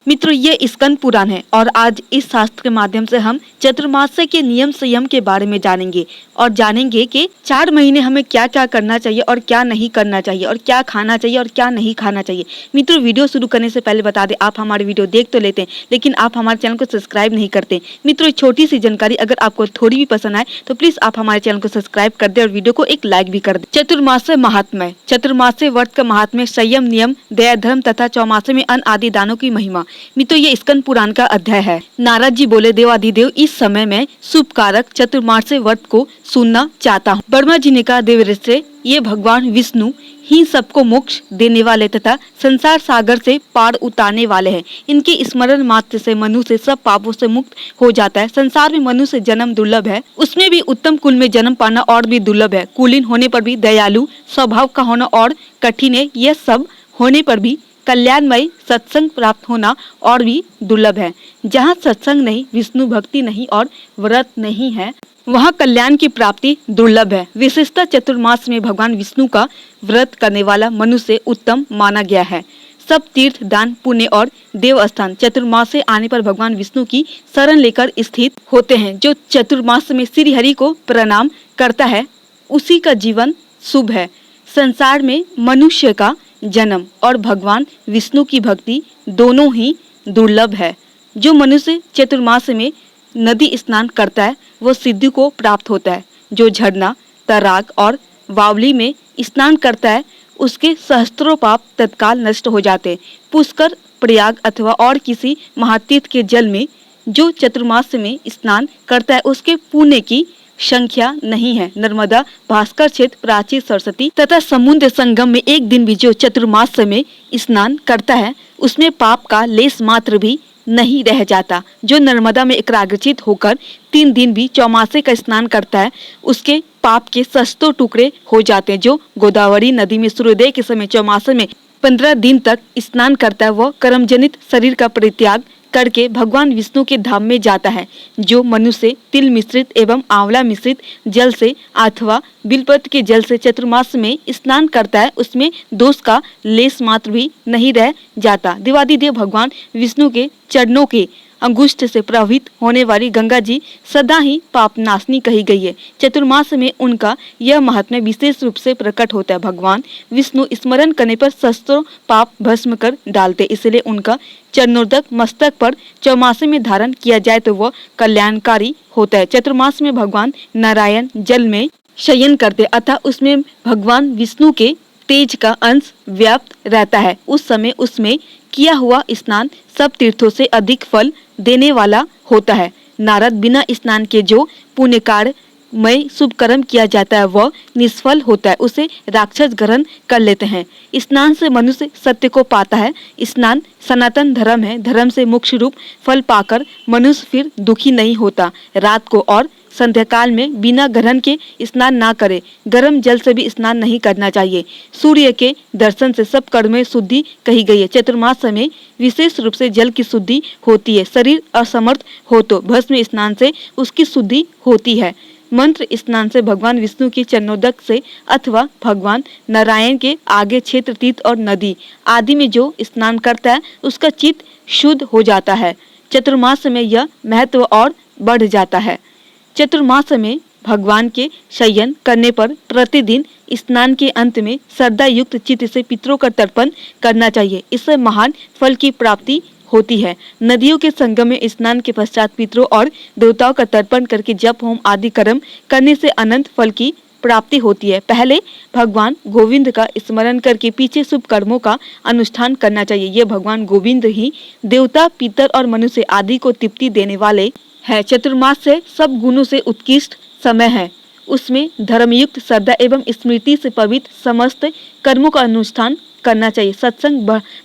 मित्रों, ये स्कंद पुराण है और आज इस शास्त्र के माध्यम से हम चतुर्मास्य के नियम संयम के बारे में जानेंगे और जानेंगे कि 4 महीने हमें क्या क्या करना चाहिए और क्या नहीं करना चाहिए और क्या खाना चाहिए और क्या नहीं खाना चाहिए। मित्रों, वीडियो शुरू करने से पहले बता दें, आप हमारे वीडियो देख तो लेते हैं लेकिन आप हमारे चैनल को सब्सक्राइब नहीं करते। मित्रों, छोटी सी जानकारी अगर आपको थोड़ी भी पसंद आए तो प्लीज आप हमारे चैनल को सब्सक्राइब कर दे और वीडियो को एक लाइक भी कर दे। चतुर्मास्य महात्म्य। चतुर्मास्य व्रत का महात्म्य, संयम, नियम, दया, धर्म तथा चौमासे में अन्न आदि दानों की महिमा। मित्रों, ये स्कंद पुराण का अध्याय है। नारद जी बोले, देवाधिदेव, इस समय में शुभ कारक चतुर्मास्य व्रत को सुनना चाहता हूँ। ब्रह्मा जी ने कहा, देवर्षि, ये भगवान विष्णु ही सबको मोक्ष देने वाले तथा संसार सागर से पार उतारने वाले हैं। इनके स्मरण मात्र से मनुष्य सब पापों से मुक्त हो जाता है। संसार में मनुष्य जन्म दुर्लभ है, उसमें भी उत्तम कुल में जन्म पाना और भी दुर्लभ है। कुलीन होने पर भी दयालु स्वभाव का होना और कठिन है। यह सब होने पर भी कल्याणमय सत्संग प्राप्त होना और भी दुर्लभ है। जहाँ सत्संग नहीं, विष्णु भक्ति नहीं और व्रत नहीं है, वहाँ कल्याण की प्राप्ति दुर्लभ है। विशेषतः चतुर्मास में भगवान विष्णु का व्रत करने वाला मनुष्य उत्तम माना गया है। सब तीर्थ, दान, पुण्य और देव स्थान चतुर्मास से आने पर भगवान विष्णु की शरण लेकर स्थित होते हैं। जो चतुर्मास में श्री हरि को प्रणाम करता है, उसी का जीवन शुभ है। संसार में मनुष्य का जन्म और भगवान विष्णु की भक्ति दोनों ही दुर्लभ है। जो मनुष्य चतुर्मास में नदी स्नान करता है, वो सिद्धि को प्राप्त होता है। जो झरना, तराग और बावली में स्नान करता है, उसके सहस्त्रों पाप तत्काल नष्ट हो जाते हैं। पुष्कर, प्रयाग अथवा और किसी महातीर्थ के जल में जो चतुर्मास में स्नान करता है, उसके पुण्य की संख्या नहीं है। नर्मदा, भास्कर क्षेत्र, प्राची, सरस्वती तथा समुद्र संगम में एक दिन भी जो चतुर्मास में स्नान करता है, उसमें पाप का लेस मात्र भी नहीं रह जाता। जो नर्मदा में एकाग्रचित होकर 3 दिन भी चौमासे का स्नान करता है, उसके पाप के सस्तों टुकड़े हो जाते हैं। जो गोदावरी नदी में सूर्योदय के समय चौमासे में 15 दिन तक स्नान करता है, वह कर्मजनित शरीर का परित्याग करके भगवान विष्णु के धाम में जाता है। जो मनुष्य तिल मिश्रित एवं आंवला मिश्रित जल से अथवा बिलपत्र के जल से चतुर्मास में स्नान करता है, उसमें दोष का लेस मात्र भी नहीं रह जाता। देवाधिदेव भगवान विष्णु के चरणों के अंगुष्ठ से प्रभावित होने वाली गंगा जी सदा ही पापनाशनी कही गई है। चतुर्मास में उनका यह महात्म्य विशेष रूप से प्रकट होता है। भगवान विष्णु स्मरण करने पर सहस्त्रों पाप भस्म कर डालते, इसलिए उनका चरणोदक मस्तक पर चौमासे में धारण किया जाए तो वह कल्याणकारी होता है। चतुर्मास में भगवान नारायण जल में शयन करते अतः उसमें भगवान विष्णु के तेज का अंश व्याप्त रहता है। उस समय उसमें किया हुआ स्नान सब तीर्थों से अधिक फल देने वाला होता है। नारद, बिना स्नान के जो पुण्य कार्य में शुभ कर्म किया जाता है, वह निष्फल होता है, उसे राक्षस ग्रहण कर लेते हैं। स्नान से मनुष्य सत्य को पाता है। स्नान सनातन धर्म है। धर्म से मोक्ष रूप फल पाकर मनुष्य फिर दुखी नहीं होता। रात को और संध्या काल में बिना ग्रहण के स्नान ना करे। गर्म जल से भी स्नान नहीं करना चाहिए। सूर्य के दर्शन से सब कर्म में शुद्धि कही गई है। चतुर्मास में विशेष रूप से जल की शुद्धि होती है। शरीर असमर्थ हो तो भस्म स्नान से उसकी शुद्धि होती है। मंत्र स्नान से भगवान विष्णु की चरणोदक से अथवा भगवान नारायण के आगे क्षेत्र, तीर्थ और नदी आदि में जो स्नान करता है, उसका चित्त शुद्ध हो जाता है। चतुर्मास में यह महत्व और बढ़ जाता है। चतुर्मास में भगवान के शयन करने पर प्रतिदिन स्नान के अंत में श्रद्धा युक्त चित्त से पितरों का तर्पण करना चाहिए। इससे महान फल की प्राप्ति होती है। नदियों के संगम में स्नान के पश्चात पितरों और देवताओं का तर्पण करके जप होम आदि कर्म करने से अनंत फल की प्राप्ति होती है। पहले भगवान गोविंद का स्मरण करके पीछे शुभ कर्मों का अनुष्ठान करना चाहिए। ये भगवान गोविंद ही देवता, पितर और मनुष्य आदि को तृप्ति देने वाले है। चतुर्मास से सब गुणों से उत्कृष्ट समय है। उसमें धर्मयुक्त श्रद्धा एवं स्मृति से पवित्र समस्त कर्मों का अनुष्ठान करना चाहिए। सत्संग,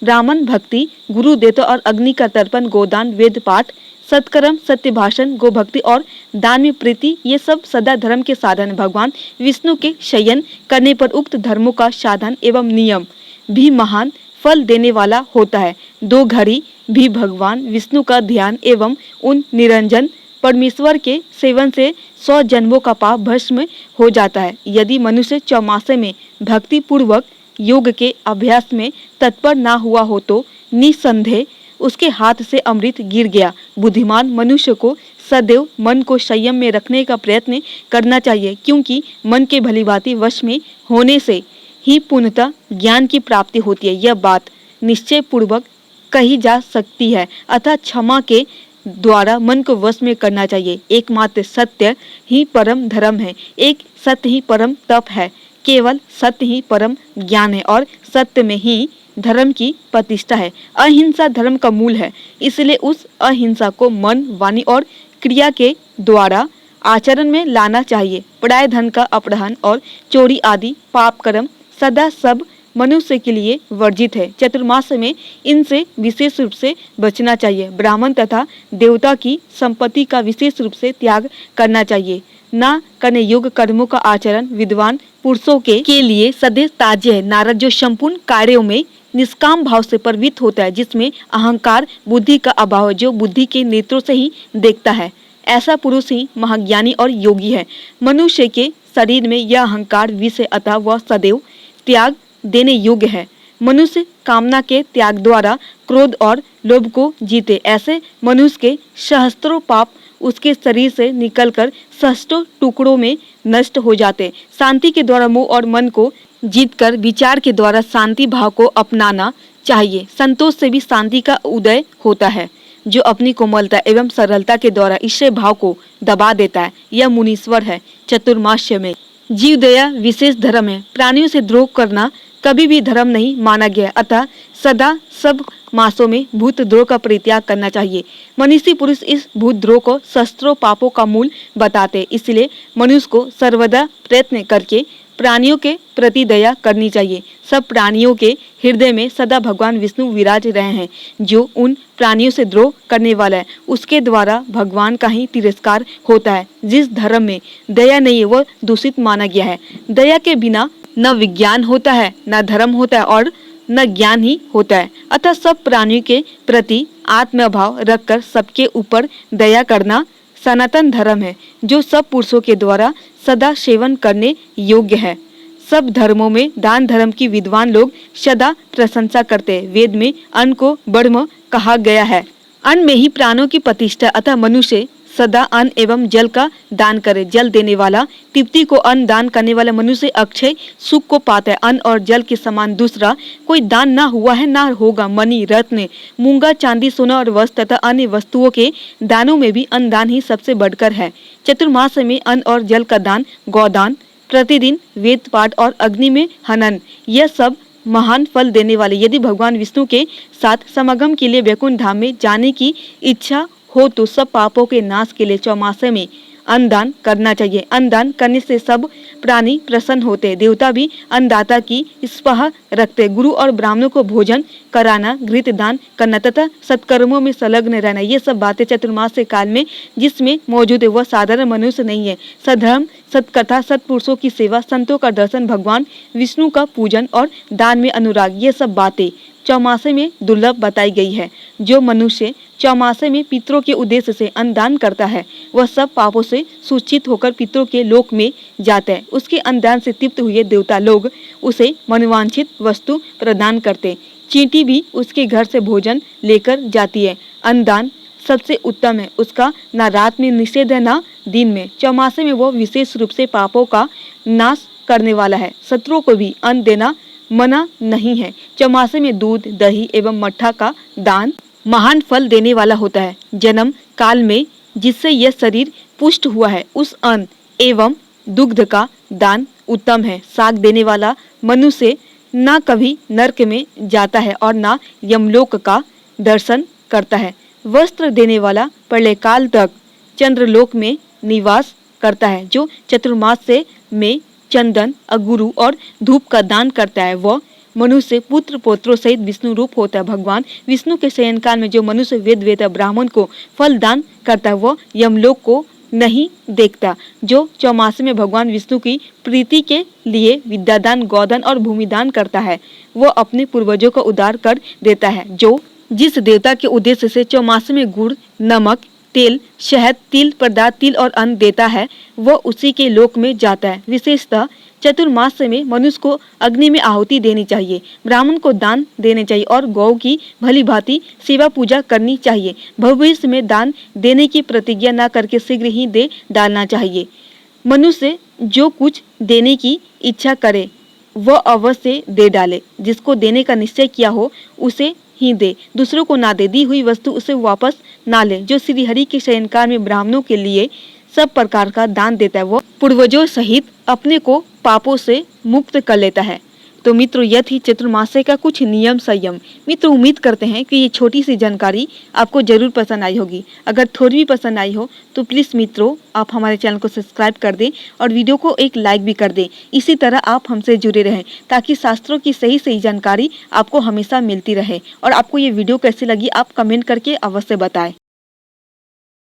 ब्राह्मण भक्ति, गुरु देवता और अग्नि का तर्पण, गोदान, वेद पाठ, सत्कर्म, सत्य भाषण, गो भक्ति और दान में प्रीति, ये सब सदा धर्म के साधन। भगवान विष्णु के शयन करने पर उक्त धर्मों का साधन एवं नियम भी महान फल देने वाला होता है। 2 घड़ी भी भगवान विष्णु का ध्यान एवं उन निरंजन परमेश्वर के सेवन से 100 जन्मों का पाप भस्म हो जाता है। यदि मनुष्य चौमासे में भक्ति पूर्वक योग के अभ्यास में तत्पर ना हुआ हो तो निसंदेह उसके हाथ से अमृत गिर गया। बुद्धिमान मनुष्य को सदैव मन को संयम में रखने का प्रयत्न करना चाहिए, क्योंकि मन के भलीभांति वश में होने से ही पूर्णतः ज्ञान की प्राप्ति होती है। यह बात निश्चय पूर्वक कही जा सकती है। अतः क्षमा के द्वारा मन को वश में करना चाहिए। एकमात्र सत्य ही परम धर्म है, एक सत्य ही परम तप है, केवल सत्य ही परम ज्ञान है और सत्य में ही धर्म की प्रतिष्ठा है। अहिंसा धर्म का मूल है, इसलिए उस अहिंसा को मन, वाणी और क्रिया के द्वारा आचरण में लाना चाहिए। पराय धन का अपहरण और चोरी आदि पाप कर्म सदा सब मनुष्य के लिए वर्जित है। चतुर्मास में इनसे विशेष रूप से बचना चाहिए। ब्राह्मण तथा देवता की संपत्ति का विशेष रूप से त्याग करना चाहिए। न करने योग्य कर्मों का आचरण विद्वान पुरुषों के लिए सदैव ताज्य है। नारद जो संपूर्ण कार्यों में निष्काम भाव से प्रवृत्त होता है, जिसमें अहंकार बुद्धि का अभाव है, जो बुद्धि के नेत्रों से ही देखता है, ऐसा पुरुष ही महाज्ञानी और योगी है। मनुष्य के शरीर में यह अहंकार विष है, अतः वह सदैव त्याग देने योग्य है। मनुष्य कामना के त्याग द्वारा क्रोध और लोभ को जीते। ऐसे मनुष्य के सहस्त्रों पाप उसके शरीर से निकलकर सहस्त्रों टुकड़ों में नष्ट हो जाते। शांति के द्वारा मोह और मन को जीतकर विचार के द्वारा शांति भाव को अपनाना चाहिए। संतोष से भी शांति का उदय होता है, जो अपनी कोमलता एवं सरलता के द्वारा ईश्वर भाव को दबा देता है। यह मुनीश्वर है। चतुर्मास्य में जीव दया विशेष धर्म है। प्राणियों से द्रोह करना कभी भी धर्म नहीं माना गया, अतः सदा सब मासों में भूत द्रोह का परित्याग करना चाहिए। मनीषी पुरुष इस भूत द्रोह को सहस्त्रों पापों का मूल बताते, इसलिए मनुष्य को सर्वदा प्रयत्न करके प्राणियों के प्रति दया करनी चाहिए। सब प्राणियों के हृदय में सदा भगवान विष्णु विराज रहे हैं। जो उन प्राणियों से द्रोह करने वाला है, उसके द्वारा भगवान का ही तिरस्कार होता है। जिस धर्म में दया नहीं है, वह दूषित माना गया है। दया के बिना न विज्ञान होता है, न धर्म होता है और न ज्ञान ही होता है। अतः सब प्राणियों के प्रति आत्मभाव रखकर सबके ऊपर दया करना सनातन धर्म है, जो सब पुरुषों के द्वारा सदा सेवन करने योग्य है। सब धर्मों में दान धर्म की विद्वान लोग सदा प्रशंसा करते हैं। वेद में अन्न को ब्रह्म कहा गया है। अन्न में ही प्राणों की प्रतिष्ठा, अतः मनुष्य सदा अन्न एवं जल का दान करे। जल देने वाला तृप्ति को, अन्न दान करने वाला मनुष्य अक्षय सुख को पाता है। अन्न और जल के समान दूसरा कोई दान ना हुआ है, ना होगा। मणि, रत्न, मूंगा, चांदी, सोना और वस्त्र तथा अन्य वस्तुओं के दानों में भी अन्न दान ही सबसे बढ़कर है। चतुर्मास में अन्न और जल का दान, गौदान, प्रतिदिन वेद पाठ और अग्नि में हनन, यह सब महान फल देने वाले। यदि भगवान विष्णु के साथ समागम के लिए वैकुंठ धाम में जाने की इच्छा हो तो सब पापों के नाश के लिए चौमासे में अन्नदान करना चाहिए। अन्नदान करने से सब प्राणी प्रसन्न होते। देवता भी अन्नदाता की स्पृहा रखते। गुरु और ब्राह्मणों को भोजन कराना, घृत दान करना तथा सत्कर्मों में संलग्न रहना, ये सब बातें चतुर्मास काल में जिसमें मौजूद है, वह साधारण मनुष्य नहीं है। सधर्म, सत्कथा, सत्पुरुषों की सेवा, संतों का दर्शन, भगवान विष्णु का पूजन और दान में अनुराग, ये सब बातें चौमासे में दुर्लभ बताई गई है। जो मनुष्य चौमासे में पितरों के उद्देश्य से अन्नदान करता है, वह सब पापों से सूचित होकर पितरों के लोक में जाता है। उसके अन्नदान से तृप्त हुए देवता लोग उसे मनोवांछित वस्तु प्रदान करते। चींटी भी उसके घर से भोजन लेकर जाती है। अन्नदान सबसे उत्तम है, उसका न रात में निषेध है न दिन में। चौमासे में वह विशेष रूप से पापों का नाश करने वाला है। शत्रुओं को भी अन्न देना मना नहीं है। चौमासे में दूध, दही एवं मट्ठा का दान महान फल देने वाला होता है। जन्म काल में जिससे यह शरीर पुष्ट हुआ है, उस अन्न एवं दुग्ध का दान उत्तम है। साग देने वाला मनुष्य न कभी नरक में जाता है और न यमलोक का दर्शन करता है। वस्त्र देने वाला प्रलय काल तक चंद्रलोक में निवास करता है। जो चतुर्मास में चंदन, अगुरु और धूप का दान करता है, वह मनुष्य पुत्र पौत्रों सहित विष्णु रूप होता है। भगवान विष्णु के शयन काल में जो मनुष्य वेद वेता ब्राह्मण को फल दान करता है, वह यमलोक को नहीं देखता। जो चौमासे में भगवान विष्णु की प्रीति के लिए विद्यादान, गौदान और भूमिदान करता है, वह अपने पूर्वजों को उद्धार कर देता है। जो जिस देवता के उद्देश्य से चौमासे में गुड़, नमक, तेल, शहद, तिल पदार्थ, तिल और अन्न देता है, वह उसी के लोक में जाता है। विशेषतः चतुर्मास में मनुष्य को अग्नि में आहुति देनी चाहिए, ब्राह्मण को दान देने चाहिए और गौ की भली भांति सेवा पूजा करनी चाहिए। भविष्य में दान देने की प्रतिज्ञा न करके शीघ्र ही दे डालना चाहिए। मनुष्य जो कुछ देने की इच्छा करे वह अवश्य दे डाले। जिसको देने का निश्चय किया हो उसे ही दे, दूसरों को ना दे। दी हुई वस्तु उसे वापस ना ले। जो श्री हरि के शयनकाल में ब्राह्मणों के लिए सब प्रकार का दान देता है वह पूर्वजों सहित अपने को पापों से मुक्त कर लेता है। तो मित्रों, यह थी चतुर्मास्य का कुछ नियम संयम। मित्रों, उम्मीद करते हैं कि ये छोटी सी जानकारी आपको जरूर पसंद आई होगी। अगर थोड़ी भी पसंद आई हो तो प्लीज़ मित्रों आप हमारे चैनल को सब्सक्राइब कर दें और वीडियो को एक लाइक भी कर दें। इसी तरह आप हमसे जुड़े रहें ताकि शास्त्रों की सही सही जानकारी आपको हमेशा मिलती रहे। और आपको ये वीडियो कैसी लगी आप कमेंट करके अवश्य बताएं।